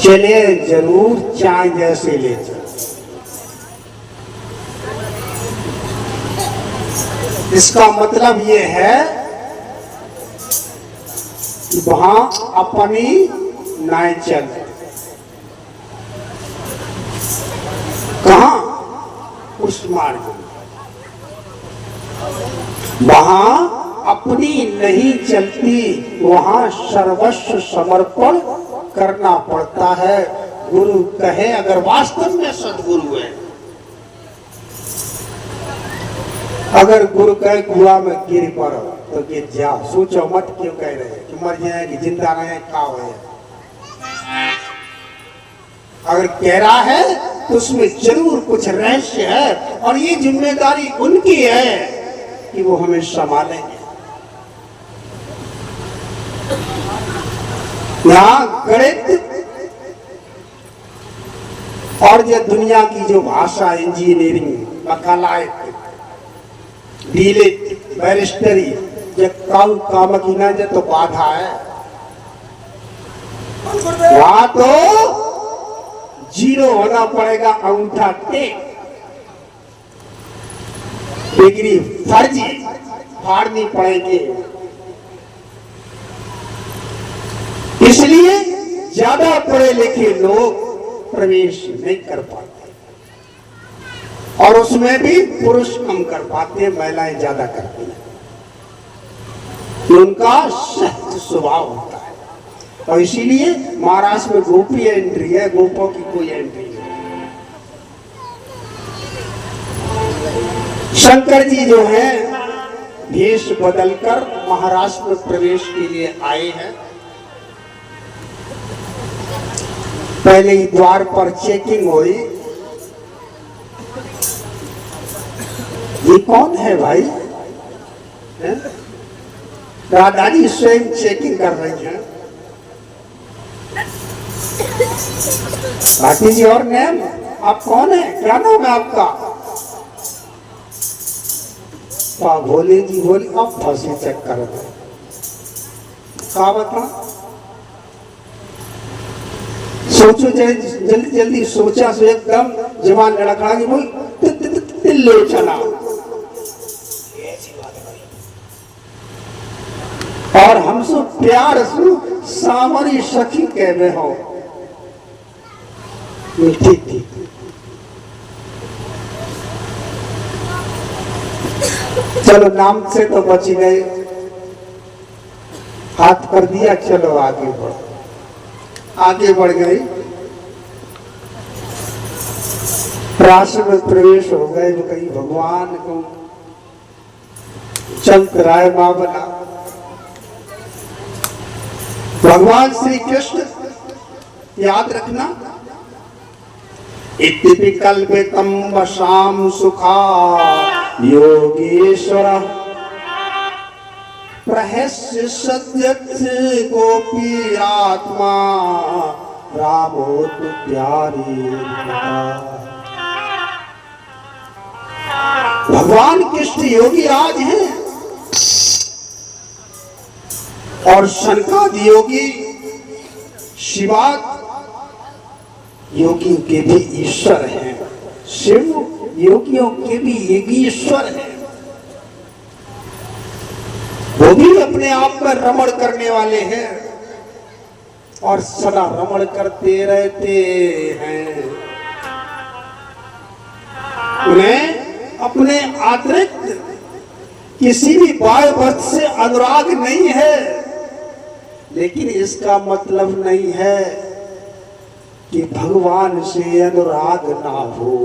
चले जरूर चाय जैसे ले चले। इसका मतलब ये है कि वहां अपनी नाय चल। कहां? उस मार्ग में वहां अपनी नहीं चलती, वहां सर्वस्व समर्पण करना पड़ता है। गुरु कहे अगर वास्तव में सदगुरु है, अगर गुरु कहे कुआ में गिर पड़ो तो गिर जाओ, सोचो मत क्यों कह रहे हैं कि मर जाए कि जिंदा रहे क्या है। अगर कह रहा है तो उसमें जरूर कुछ रहस्य है और ये जिम्मेदारी उनकी है कि वो हमें संभालेंगे। यहाँ गणित और ये दुनिया की जो भाषा, इंजीनियरिंग, वकालत, डीलिट, बैरिस्टरी, ये काम की ना जो तो बाधा है। वहां तो जीरो होना पड़ेगा, अंगूठा टेक। डिग्री फर्जी फाड़नी पड़ेगी। इसलिए ज्यादा पढ़े लिखे लोग प्रवेश नहीं कर पाते और उसमें भी पुरुष कम कर पाते, महिलाएं ज्यादा करती हैं। उनका सख्त स्वभाव होता है और इसीलिए महाराष्ट्र में गोपी एंट्री है, गोपों की कोई एंट्री नहीं। शंकर जी जो हैं भेष बदलकर महाराष्ट्र में प्रवेश के लिए आए हैं। पहले ही द्वार पर चेकिंग हुई। ये कौन है भाई? दादाजी स्वयं चेकिंग कर रही हैं। भाटी जी और नेम, आप कौन है? क्या नाम है आपका? भोले जी बोली अब फंसी चेक कर रहे। क्या बता? सोचो जल्दी जल्दी सोचा, सो एकदम जवान लड़खड़ा की बोल दिल्ली चला। और हमसे प्यार से सामरी सखी कह रहे हो। ठीक थी। चलो नाम से तो बच गए, हाथ कर दिया, चलो आगे बढ़ो। आगे बढ़ गई, राष्ट्र में प्रवेश हो गए। जो कहीं भगवान को चंद्र राय मां बना। भगवान श्री कृष्ण याद रखना, इति कल्पितम वशाम सुखा योगेश्वर प्रहस्य सद्यस्य गोपी आत्मा रामो तु प्यारी। भगवान कृष्ण योगी राज हैं और शनकादि योगी शिवाद योगियों के भी ईश्वर हैं। शिव योगियों के भी ईश्वर हैं। वो भी अपने आप में रमण करने वाले हैं और सदा रमण करते रहते हैं। उन्हें अपने अतिरिक्त किसी भी बाह्य वस्तु से अनुराग नहीं है, लेकिन इसका मतलब नहीं है कि भगवान से अनुराग ना हो।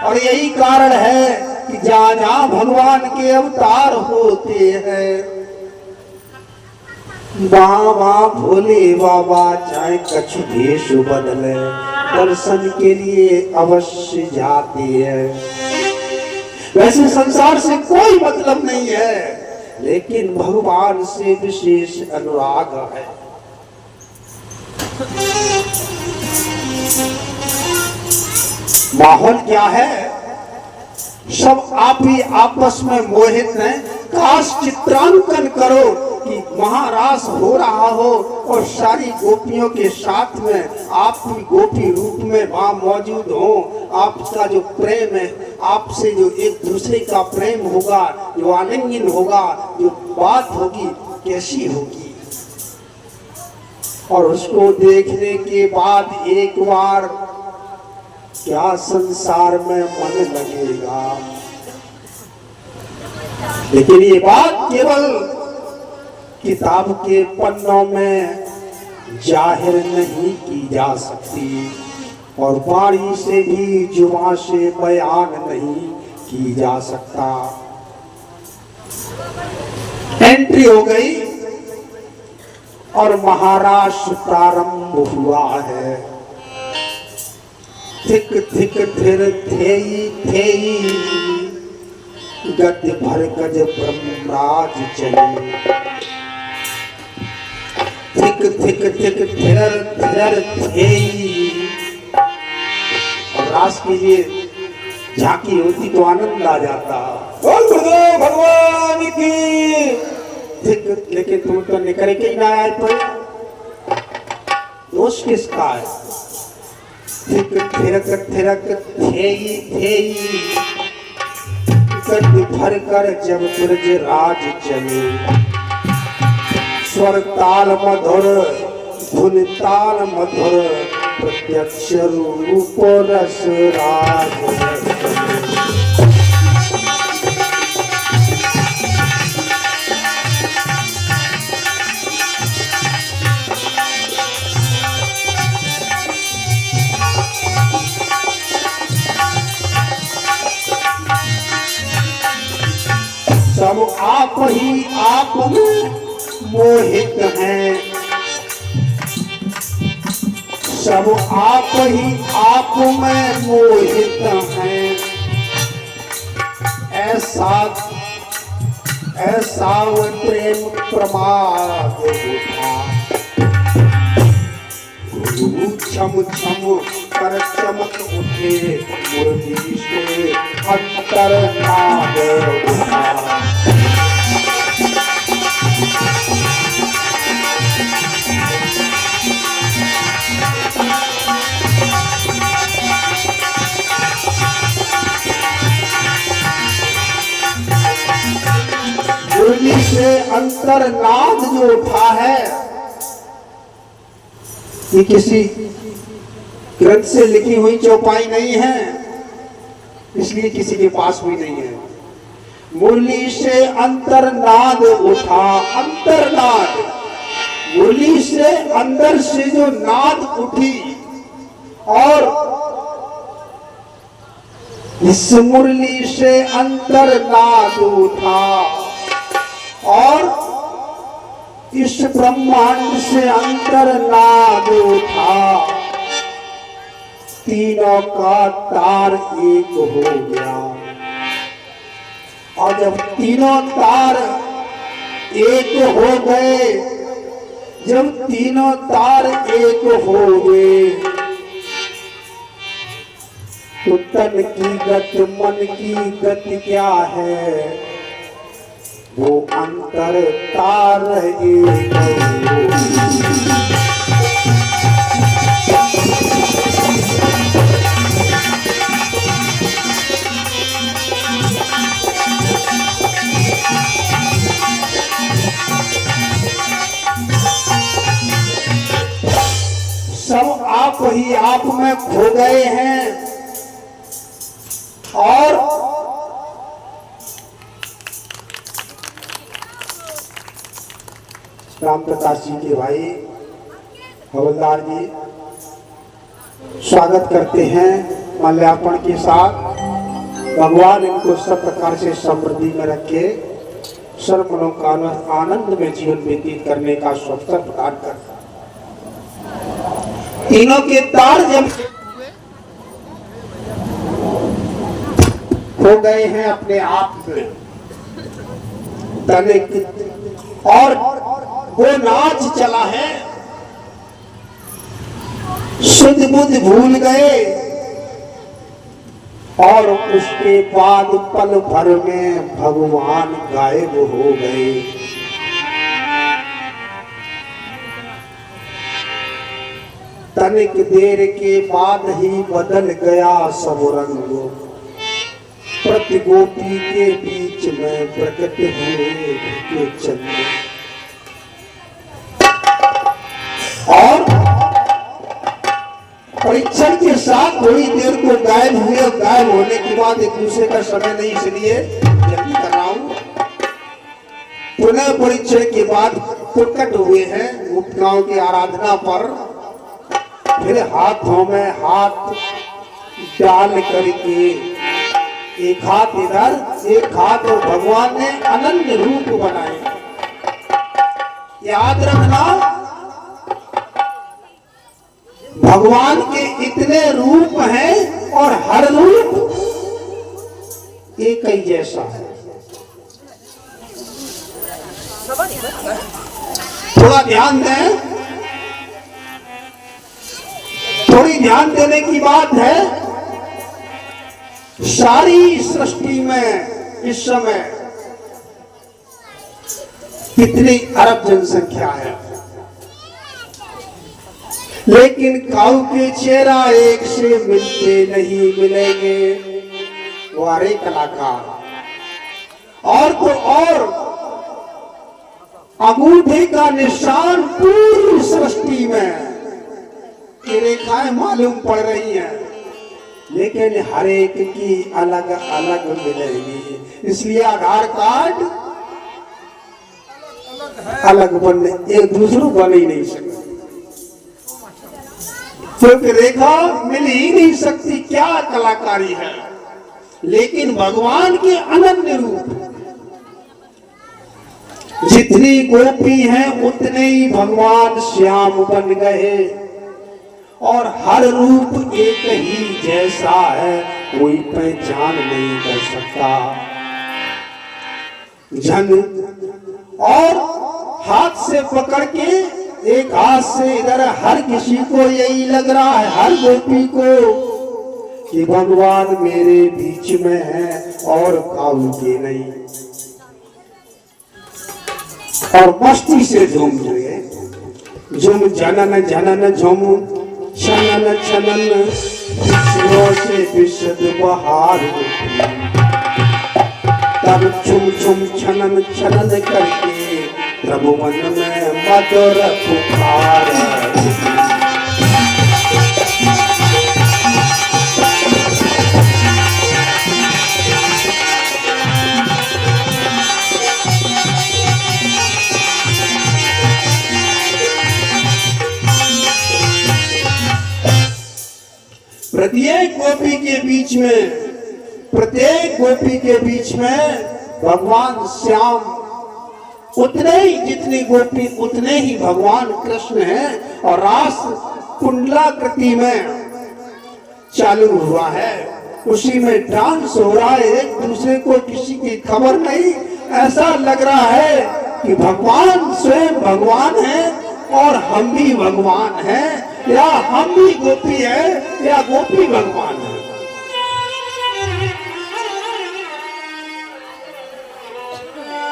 और यही कारण है कि जहां जहां भगवान के अवतार होते हैं, वहां वहां भोले बाबा चाहे कछ भेष बदले दर्शन के लिए अवश्य जाते हैं। वैसे संसार से कोई मतलब नहीं है, लेकिन भगवान से विशेष अनुराग है। माहौल क्या है? सब आप ही आपस में मोहित हैं। काश चित्रांकन करो कि महारास हो रहा हो और सारी गोपियों के साथ में आप भी गोपी रूप में वहां मौजूद हो, आपका जो प्रेम है, आपसे जो एक दूसरे का प्रेम होगा, जो आलिंगन होगा, जो बात होगी, कैसी होगी। और उसको देखने के बाद एक बार क्या संसार में मन लगेगा। लेकिन ये बात केवल किताब के पन्नों में जाहिर नहीं की जा सकती और वाणी से भी, जुबान से बयान नहीं की जा सकता। एंट्री हो गई और महारास प्रारंभ हुआ है। थिक थिक थिर थेई थेई गति भर गज ब्रह्मराज चले। थिक थिक थिक थिर थिर थेई। और रास की ये झांकी होती तो आनंद आ जाता। बोल गुरुदेव भगवान की। थिक, लेकिन तुम तो निकल के ही ना आए पर दोष किसका है। थिक थिरक थिरक थेई थेई गति भर कर जब ब्रज राज चले। स्वर ताल मधुर धुन ताल मधुर प्रत्यक्ष रूप रस राज। सब आप ही आप में मोहित हैं, सब आप ही आप में मोहित हैं। ऐसा ऐसा वो प्रेम प्रमाद उठा। गुरु छम छम कर चमक उठे मुरली से अंतर नाद उठा। मुरली से अंतर नाद जो उठा है, ये किसी ग्रंथ से लिखी हुई चौपाई नहीं है, इसलिए किसी के पास भी नहीं है। मुरली से अंतरनाद उठा। अंतरनाद, मुरली से अंदर से जो नाद उठी और इस मुरली से अंतरनाद उठा और इस ब्रह्मांड से अंतरनाद उठा। तीनों का तार एक हो गया और जब तीनों तार एक हो गए, जब तीनों तार एक हो गए तो तन की गति मन की गति क्या है, वो अंतर तार एक हो। सब आप ही आप में खो गए हैं और राम प्रकाश जी के भाई हवलदार जी स्वागत करते हैं माल्यार्पण के साथ। भगवान इनको सब प्रकार से समृद्धि में रखे, सर्व मनोकामना आनंद में जीवन व्यतीत करने का अवसर प्रदान करता। तीनों के तार जब हो गए हैं अपने आप में और वो नाच चला है, शुद्ध बुद्ध भूल गए और उसके बाद पल भर में भगवान गायब हो गए। तनिक देर के बाद ही बदल गया सब रंग, प्रति गोपी के बीच में प्रकट हुए के चंद्र। और परीक्षण के साथ थोड़ी देर को गायब हुए और गायब होने के बाद एक दूसरे का समय नहीं, इसलिए जल्दी कर रहा हूं। पुनः परीक्षण के बाद प्रकट हुए हैं गोपिकाओं की आराधना पर। फिर हाथों में हाथ डाल करके एक हाथ इधर एक हाथ, और भगवान ने अनन्य रूप बनाए। याद रखना, भगवान के इतने रूप हैं और हर रूप एक ही जैसा है। थोड़ा ध्यान दें, थोड़ी ध्यान देने की बात है। सारी सृष्टि में इस समय कितनी अरब जनसंख्या है, लेकिन काऊ के चेहरा एक से मिलते नहीं मिलेंगे। वो हरे कलाकार और तो और अंगूठे का निशान पूरी सृष्टि में की रेखाएं मालूम पड़ रही हैं, लेकिन हर एक की अलग अलग मिलेगी। इसलिए आधार कार्ड अलग बनने, एक दूसरों बन ही नहीं सकते, क्योंकि रेखा मिल ही नहीं सकती। क्या कलाकारी है, लेकिन भगवान के अनन्य रूप। जितनी गोपी हैं उतने ही भगवान श्याम बन गए, और हर रूप एक ही जैसा है, कोई पहचान नहीं कर सकता। जन और हाथ से पकड़ के, एक हाथ से इधर, हर किसी को यही लग रहा है, हर गोपी को, कि भगवान मेरे बीच में है और काऊ के नहीं। और मस्ती से झूम रहे, झूम जनन जनन झूम छनन छनन, से विशद बहार, तब छुम छुम छनन छनन करके प्रभु मन में मधुर पुकार। प्रत्येक गोपी के बीच में, प्रत्येक गोपी के बीच में भगवान श्याम उतने ही, जितनी गोपी उतने ही भगवान कृष्ण हैं। और रास कुंडलाकृति में चालू हुआ है, उसी में डांस हो रहा है। एक दूसरे को किसी की खबर नहीं, ऐसा लग रहा है कि भगवान स्वयं भगवान है और हम भी भगवान हैं, या हम भी गोपी है या गोपी भगवान है।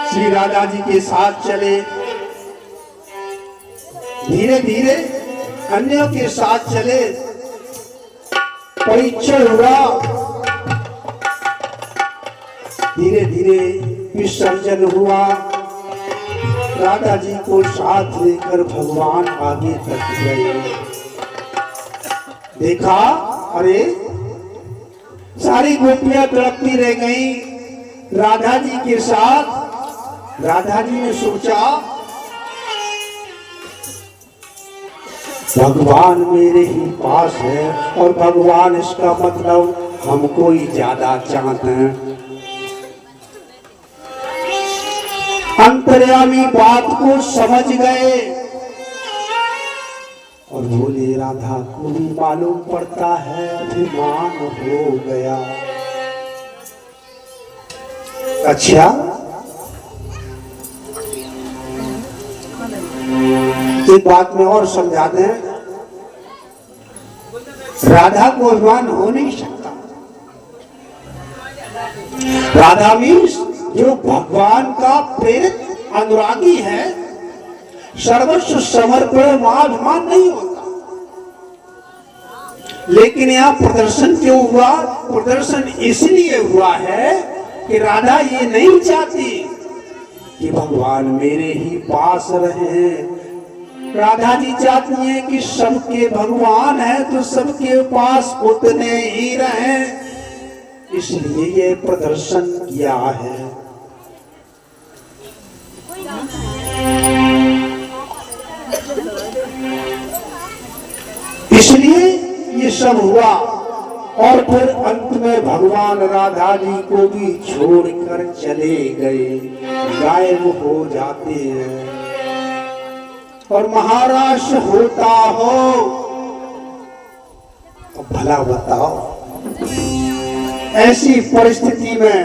श्री राधा जी के साथ चले, धीरे धीरे अन्यों के साथ चले। परीक्षण हुआ, धीरे धीरे विसर्जन हुआ। राधा जी को साथ लेकर भगवान आगे तक गए। देखा, अरे सारी गोपियां तड़पती रह गई राधा जी के साथ। राधा जी ने सोचा, भगवान मेरे ही पास है, और भगवान इसका मतलब हमको ही ज्यादा चाहते हैं। अंतर्यामी बात को समझ गए और बोले, राधा को भी मालूम पड़ता है, अभिमान हो गया। अच्छा, एक बात में और समझा दें, राधा को अभिमान हो नहीं सकता। राधा मीन्स जो भगवान का प्रेरित अनुरागी है, सर्वस्व समर्पण, वहां अभिमान नहीं होता। लेकिन यहाँ प्रदर्शन क्यों हुआ? प्रदर्शन इसलिए हुआ है कि राधा ये नहीं चाहती कि भगवान मेरे ही पास रहे। राधा जी चाहती हैं कि सबके भगवान है तो सबके पास उतने ही रहे, इसलिए ये प्रदर्शन किया है। इसलिए ये सब हुआ और फिर अंत में भगवान राधा जी को भी छोड़कर चले गए, गायब हो जाते हैं। और महाराज होता हो तो भला बताओ, ऐसी परिस्थिति में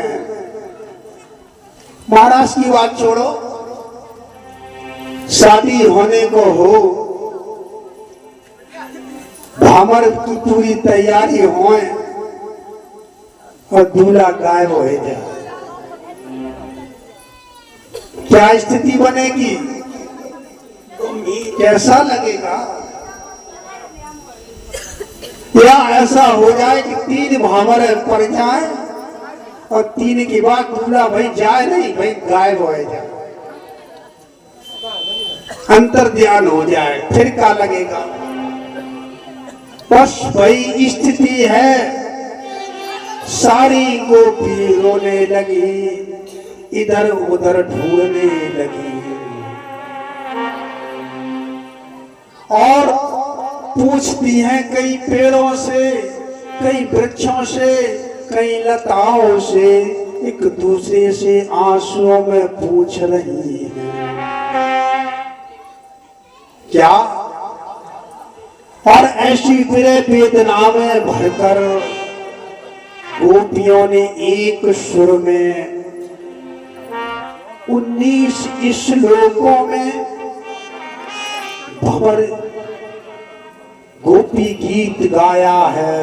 महाराज की बात छोड़ो, शादी होने को हो, भामर की पूरी तैयारी होए और दूल्हा गायब हो जाए, क्या स्थिति बनेगी? कैसा लगेगा? या ऐसा हो जाए कि 3 भामर पड़ जाए और 3 के बाद दूल्हा भाई जाए नहीं, भाई गायब हो जाए, अंतर ध्यान हो जाए, फिर क्या लगेगा? बस वही स्थिति है। सारी गोपी रोने लगी, इधर उधर ढूंढने लगी और पूछती हैं कई पेड़ों से, कई वृक्षों से, कई लताओं से, एक दूसरे से आंसुओं में पूछ रही हैं क्या? और ऐसी विरह वेदना में भरकर गोपियों ने एक सुर में 19 श्लोकों में भंवर गोपी गीत गाया है।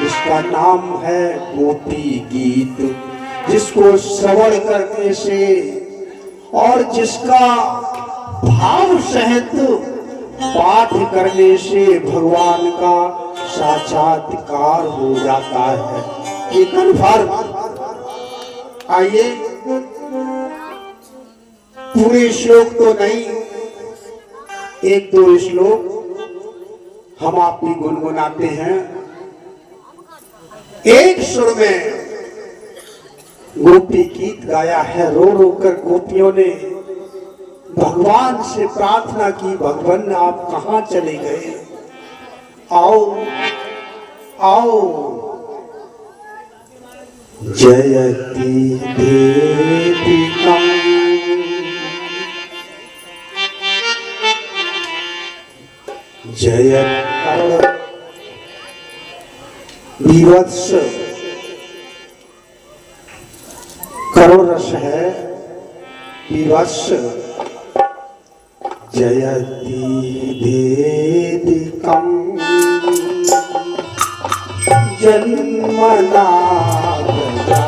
इसका नाम है गोपी गीत, जिसको श्रवण करने से और जिसका भाव सहित पाठ करने से भगवान का साक्षात्कार हो जाता है। ये कन्फर्म। आइए, पूरे श्लोक तो नहीं, 1-2 श्लोक हम आप भी गुनगुनाते हैं। एक सुर में गोपी गीत गाया है। रो रो कर गोपियों ने भगवान से प्रार्थना की, भगवान आप कहां चले गए? आओ आओ। जयति देविकं जयत विवत्स, करो रस है विवत्स। जयति देदिकं जन्मना गजा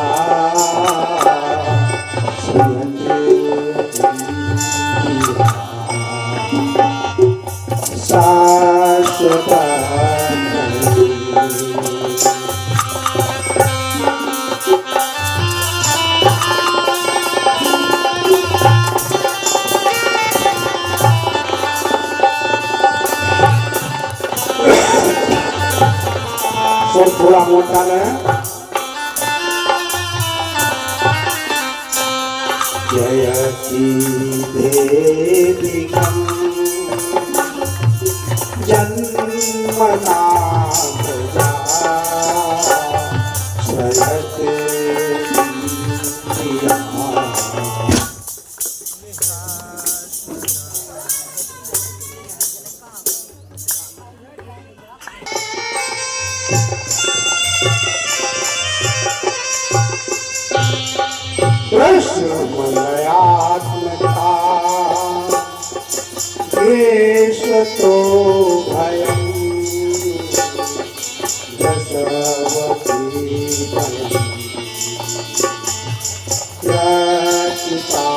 शाश्वत थोड़ा मोटा है। जयति देविकं जन्मना गजा शयते मलयात्मता तो भयं दशवती भयं रचिता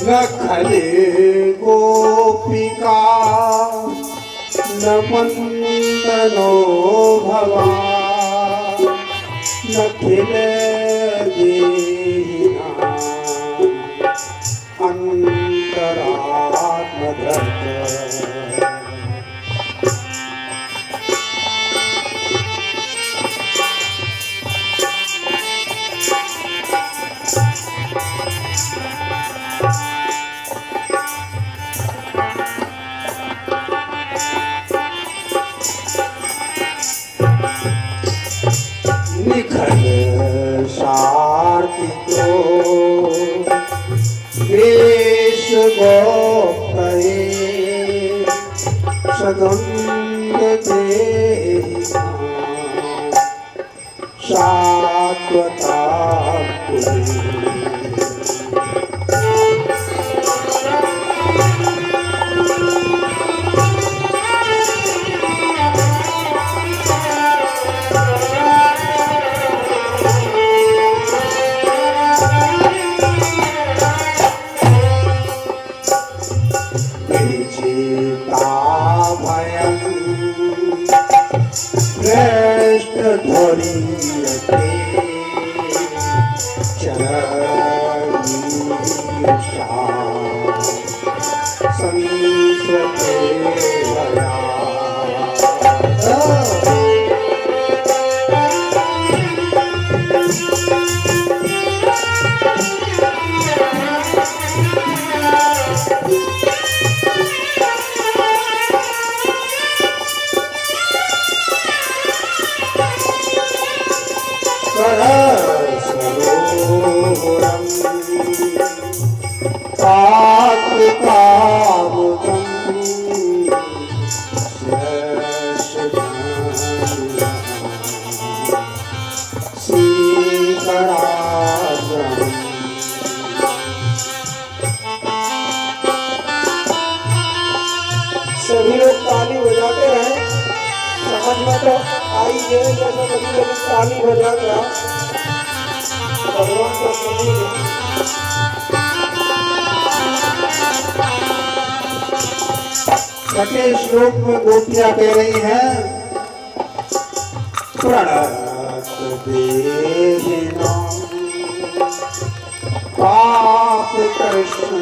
नखले गोपिका न मंदनो भवा न खिले देहिना अंतरात्म धर्म। निखल सार्थिको वेश गोप्तये सगंध देहिना शाश्वता श्रेष्ठ धोरियते संस्रते सभी लोग ताली बजाते हैं, समझ में तो आई है जैसे सभी लोग ताली बजा गया भगवान को सुनिए। छठे श्लोक में गोपियां कह रही हैं प्रणत देहिना पाप कृष्ण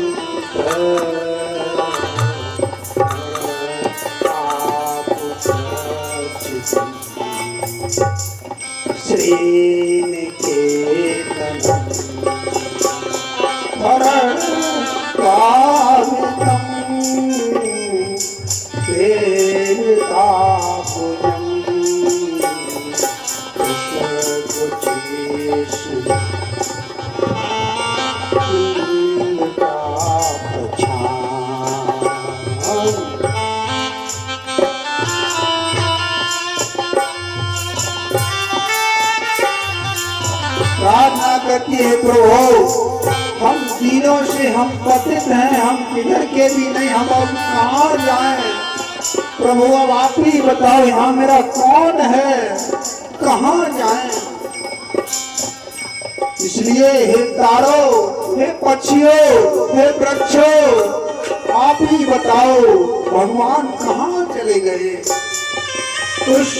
श्रीनिकेतनम भरणत्वामितं वेदाभुजं प्रार्थना करती है प्रभु हम तीनों से हम पतित हैं, हम किधर के भी नहीं, हम अब कहाँ जाएं। प्रभु अब आप ही बताओ यहाँ मेरा कौन है, कहाँ जाएं। इसलिए हे तारो, हे पक्षियों, हे वृक्षों, आप ही बताओ भगवान कहाँ चले गए। उस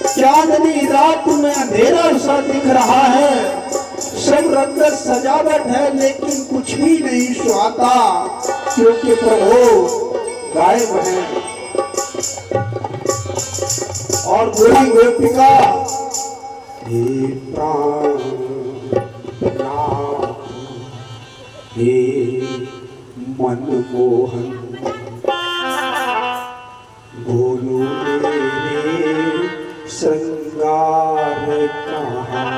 चांदनी रात में अंधेरा सा दिख रहा है, सब रंगत सजावट है लेकिन कुछ भी नहीं सुहाता, क्योंकि प्रभु गायब है। और गोरी गोपिका हे प्राणनाथ हे मनमोहन बोलो मेरे श्रृंगार कहाँ।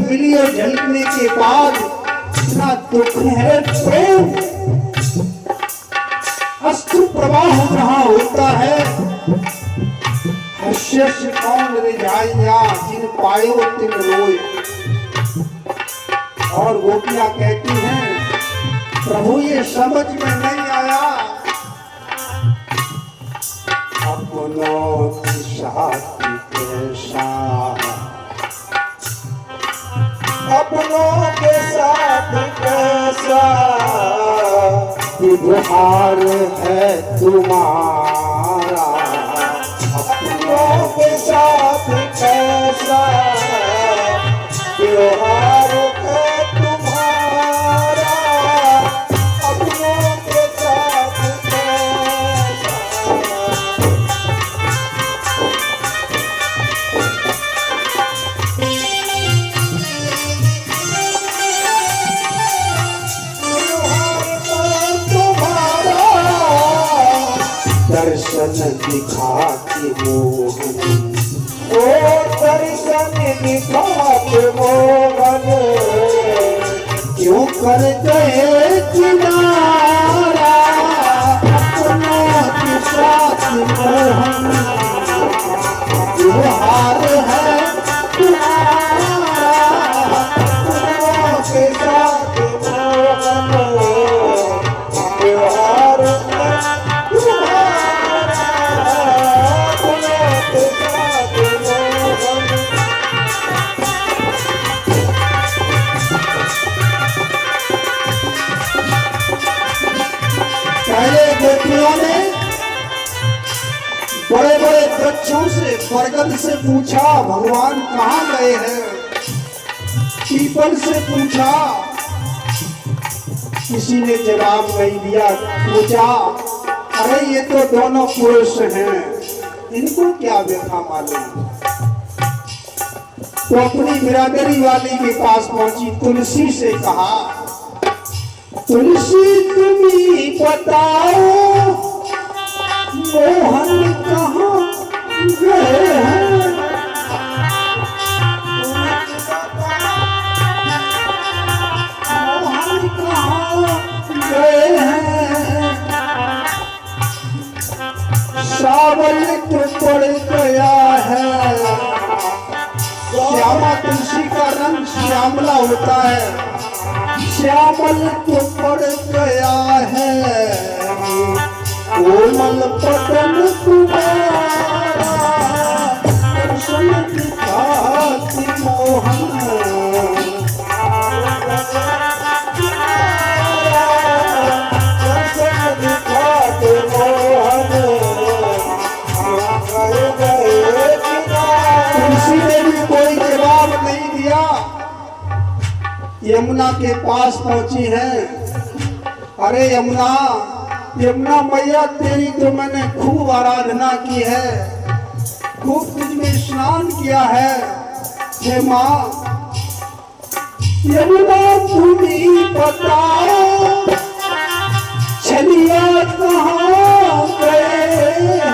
मिली और झलकने के बाद इतना दुख है प्रेम अश्रु प्रवाह जहां होता है। हर्ष कौन रिझाइया जिन पायो तिन रोए। और गोपियां कहती हैं प्रभु ये समझ में नहीं आया, अपनों की साथी कैसा, अपनों के साथ कैसा व्यवहार है तुम्हारा, अपनों के साथ कैसा व्यवहार है तुम्हारा, अपनों के साथ कैसा। दर्शन दिखा के मोहन, ओ दर्शन दिखा के मोहन, क्यों कर गए किनारा, अपनों के साथ मोहन व्यवहार है तुम्हारा, अपनों के साथ मोहन व्यवहार है तुम्हारा, अपनों के साथ मोहन। पहले गोपियों ने बड़े बड़े वृक्षों से बरगद से पूछा भगवान कहाँ गए हैं, पीपल से पूछा किसी ने जवाब नहीं दिया। पूछा अरे ये तो दोनों पुरुष हैं, इनको क्या व्यथा मालूम। तो अपनी बिरादरी वाली के पास पहुंची, तुलसी से कहा तुलसी तुम ही बताओ मोहन कहाँ गए हैं, मोहन कहाँ गए हैं। सावल तो पड़ गया है, श्यामा तुलसी का रंग श्यामला होता है, श्यामल तो पड़ गया है, कोमल पतन तुम्हारा, दर्शन दिखाती मोहन, दर्शन दिखाते मोहन, गए किनारे। तुलसी ने भी कोई जवाब नहीं दिया। यमुना के पास पहुंची है, अरे यमुना, यमुना मैया तेरी तो मैंने खूब आराधना की है, खूब तुझ में स्नान किया है, हे माँ यमुना तुम ही बताओ छलिया कहाँ गए हैं।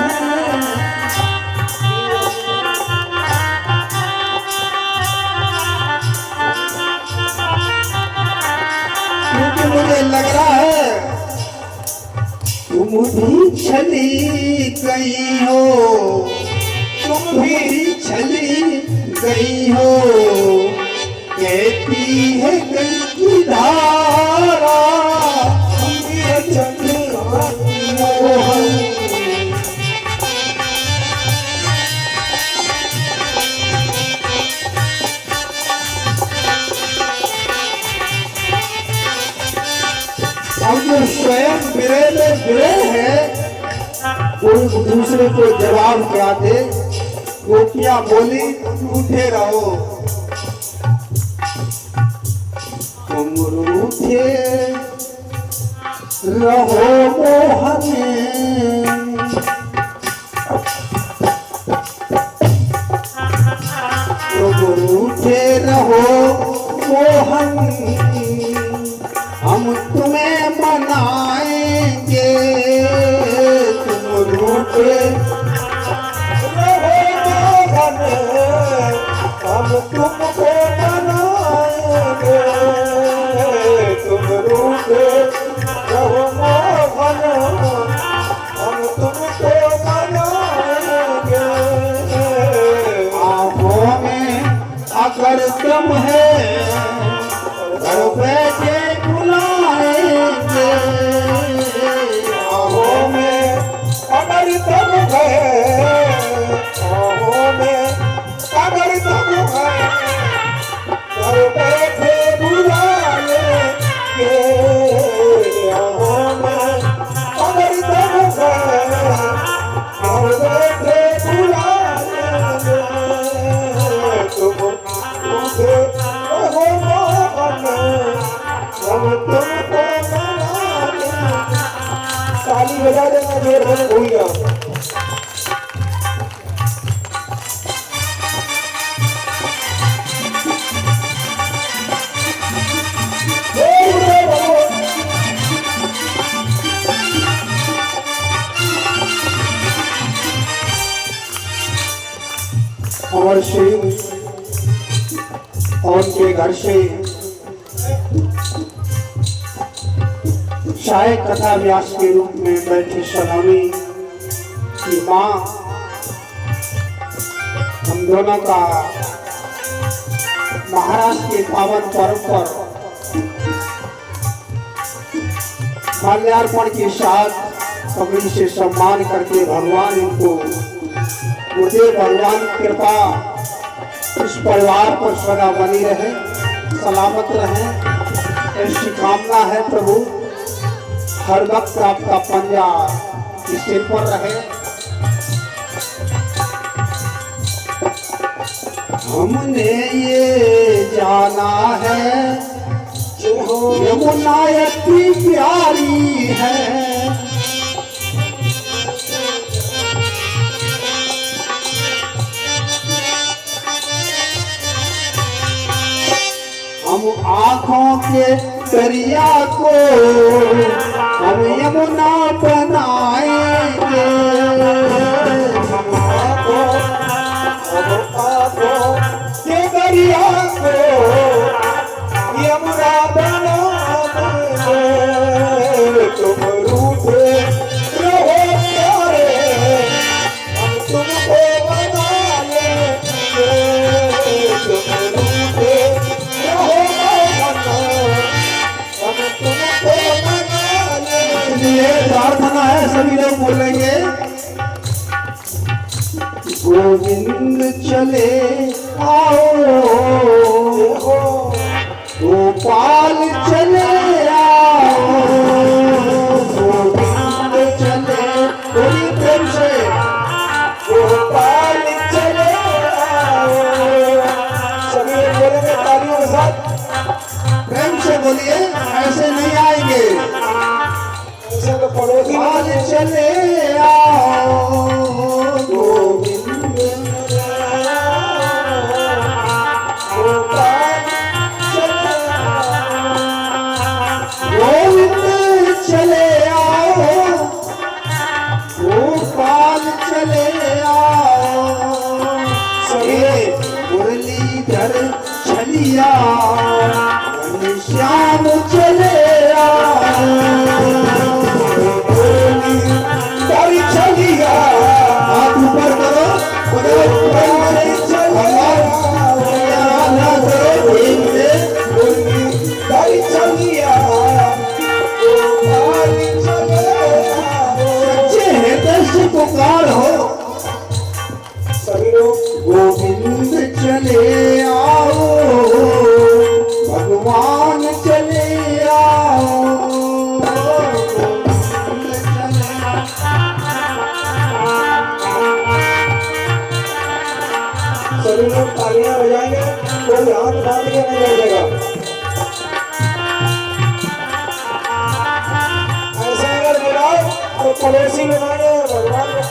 क्योंकि मुझे लग रहा है तुम भी छली गई हो, तुम भी छली गई हो, कहती है गई की धारा, ये चंद्र मोहन। अब जो स्वयं विरह में विरह है वो दूसरे को जवाब क्या दे। गोपियां बोली रूठे रहो, तुम रूठे रहो मोहन, तुम रूठे रहो मोहन, हम तुम्हें मनाएंगे, तुम रूठे रहो मोहन, हम तुमको मनाएंगे, बजा देना जोर में भूल जाओ। अमर सिंह और उनके घर से शायद कथा व्यास के रूप में बैठी सलामी की माँ हम दोनों का महाराष्ट्र के पावन पर्व पर माल्यार्पण के साथ पगड़ी से सम्मान करके भगवान इनको मुझे भगवान की कृपा इस परिवार पर सदा बनी रहे, सलामत रहे, ऐसी कामना है प्रभु। हर वक्त आपका पंजा इस सिर पर रहे। हमने ये जाना है यमुना इतनी प्यारी है, हम आँखों के दरिया को हम यमुना बनाएंगे। आँखों के दरिया को यमुना बना देंगे। तुम रूठे रहो प्यारे, हम तुमको बना लेंगे। तुम रूठे ये प्रार्थना है, सभी लोग बोलेंगे। गोविंद चले आओ, गोपाल चले आओ, गोविंद चले, बोलिए प्रेम से, गोपाल चले आओ। सभी लोग बोलेंगे तालियों के साथ, प्रेम से बोलिए, ऐसे नहीं आएंगे। ऐसे तो पड़ोसी गोपाल चले आओ, गोविंद गोपाल चले गोविंद चले आओ, गोपाल चले आओ, सभी मुरलीधर छलिया श्याम चले आओ, तारी चलिया हाथ ऊपर करो, तारी चलिया गोपाल चले सच्चे हृदय से पुकार हो। सभी लोग गोविंद चले आओ, भगवान चले आओ, गोविंद चले सभी लोग तालियां बजाएंगे, कोई हाथ बांध के नहीं बैठेगा। ऐसे अगर बुलाओ तो पड़ोसी बनाए भगवान को,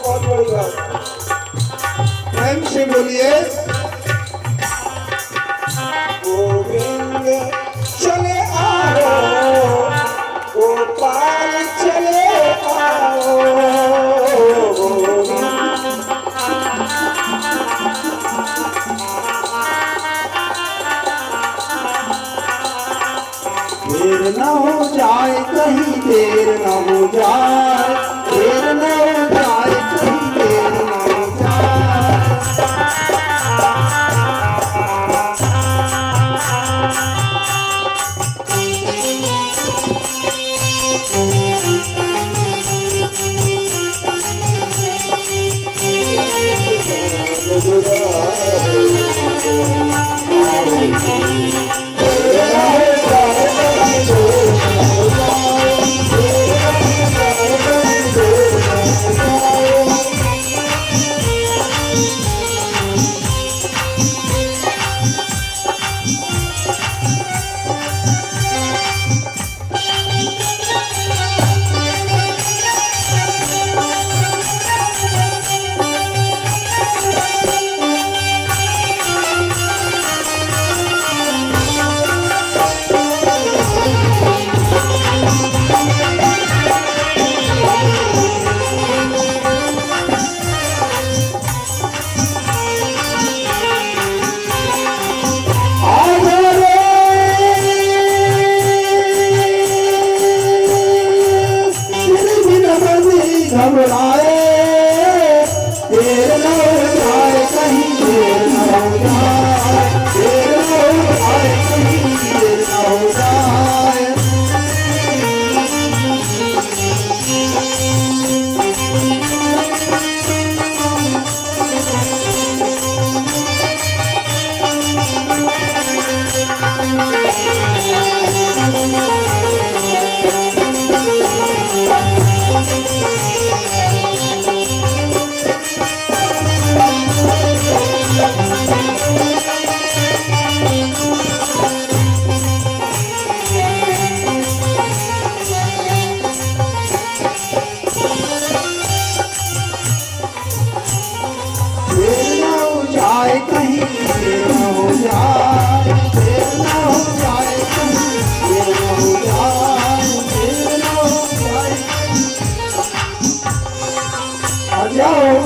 बहुत बड़ी बात। प्रेम से बोलिए। गोविंद चले आओ, गोपाल चले आओ, गोविंद देर न हो जाए कहीं, देर न हो जाए, देर न हो जाए कहीं, देर न हो जाए।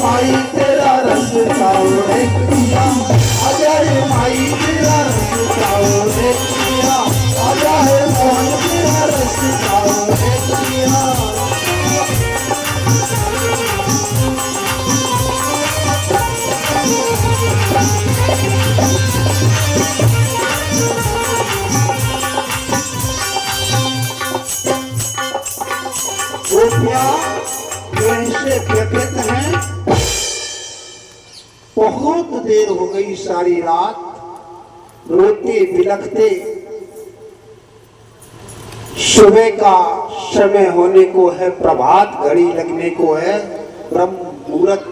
माई तेरा रस खाओ रे पिया, आजा रे माई तेरा रस खाओ रे पिया, आजा रे मोहन तेरा रस खाओ रे पिया। गोपियां ऐसे व्यतीत हैं, बहुत देर हो गई, सारी रात रोते बिलखते, सुबह का समय होने को है, प्रभात घड़ी लगने को है, ब्रह्म मुहूर्त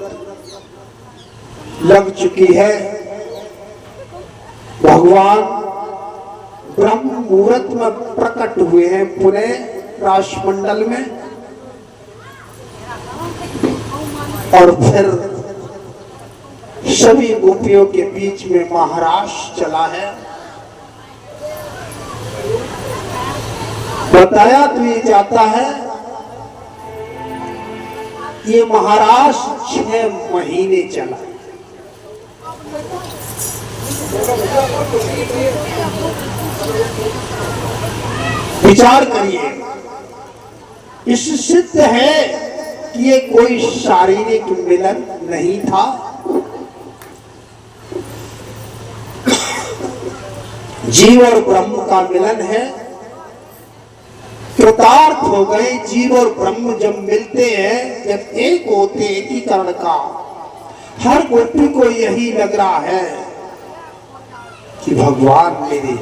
लग चुकी है। भगवान ब्रह्म मुहूर्त में प्रकट हुए हैं पुणे राष्ट्रमंडल में, और फिर सभी गोपियों के बीच में महाराज चला है। बताया तो ये जाता है ये महाराज 6 महीने चला। विचार करिए, इस सिद्ध है कि ये कोई शारीरिक मिलन नहीं था, जीव और ब्रह्म का मिलन है। कृतार्थ हो गए जीव और ब्रह्म जब मिलते हैं, जब एक होते एकीकरण का। हर गोपी को यही लग रहा है कि भगवान मेरे,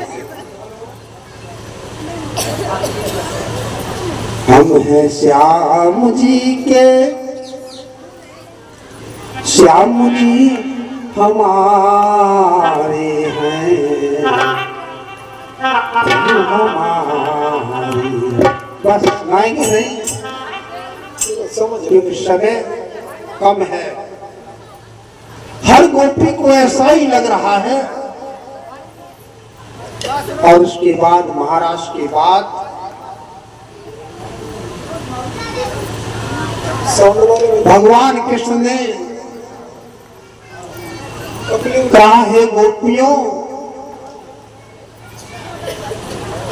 हम हैं श्याम जी के, श्याम जी हमारे हैं, हमारी। बस गाएंगे नहीं, क्योंकि समय कम है। हर गोपी को ऐसा ही लग रहा है। और उसके बाद महाराज के बाद भगवान कृष्ण ने कहा, है गोपियों,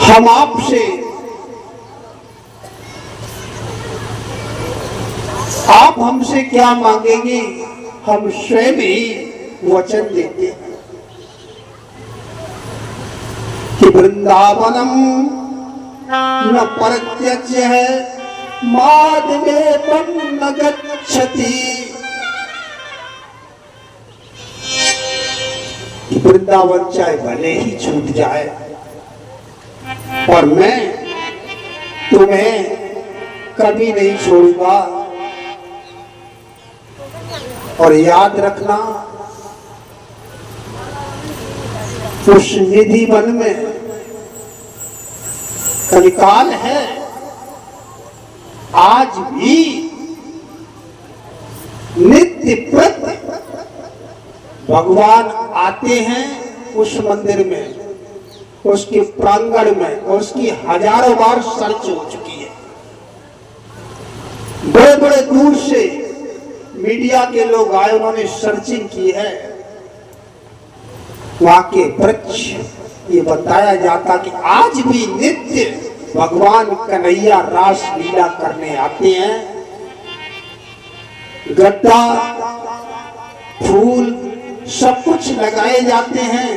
हम आपसे आप हमसे क्या मांगेंगे, हम स्वयं ही वचन देते हैं कि वृंदावनम न परित्यज्य है, माधवेपम न गच्छति। वृंदावन चाहे भले ही छूट जाए, और मैं तुम्हें कभी नहीं छोड़ूंगा। और याद रखना, उस निधि वन में कलिकाल है, आज भी नित्य प्रति भगवान आते हैं उस मंदिर में, उसके प्रांगण में, और उसकी हजारों बार सर्च हो चुकी है। बड़े बड़े दूर से मीडिया के लोग आए, उन्होंने सर्चिंग की है। वहां के वृक्ष, ये बताया जाता कि आज भी नित्य भगवान कन्हैया रास लीला करने आते हैं। गड्ढा, फूल सब कुछ लगाए जाते हैं,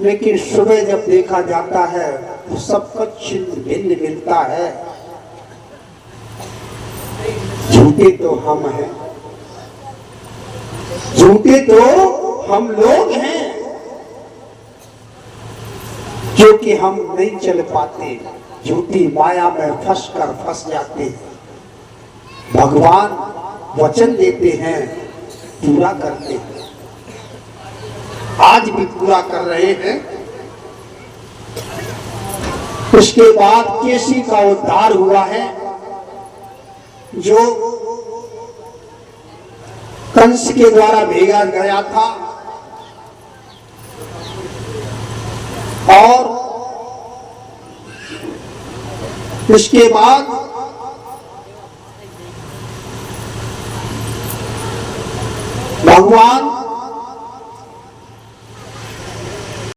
लेकिन सुबह जब देखा जाता है तो सब कुछ भिन्न मिलता है। झूठे तो हम हैं, झूठे तो हम लोग हैं। क्योंकि हम नहीं चल पाते, झूठी माया में फंस कर फंस जाते हैं। भगवान वचन देते हैं, पूरा करते हैं, आज भी पूरा कर रहे हैं। उसके बाद केसी का उद्धार हुआ है, जो कंस के द्वारा भेजा गया था, और उसके बाद भगवान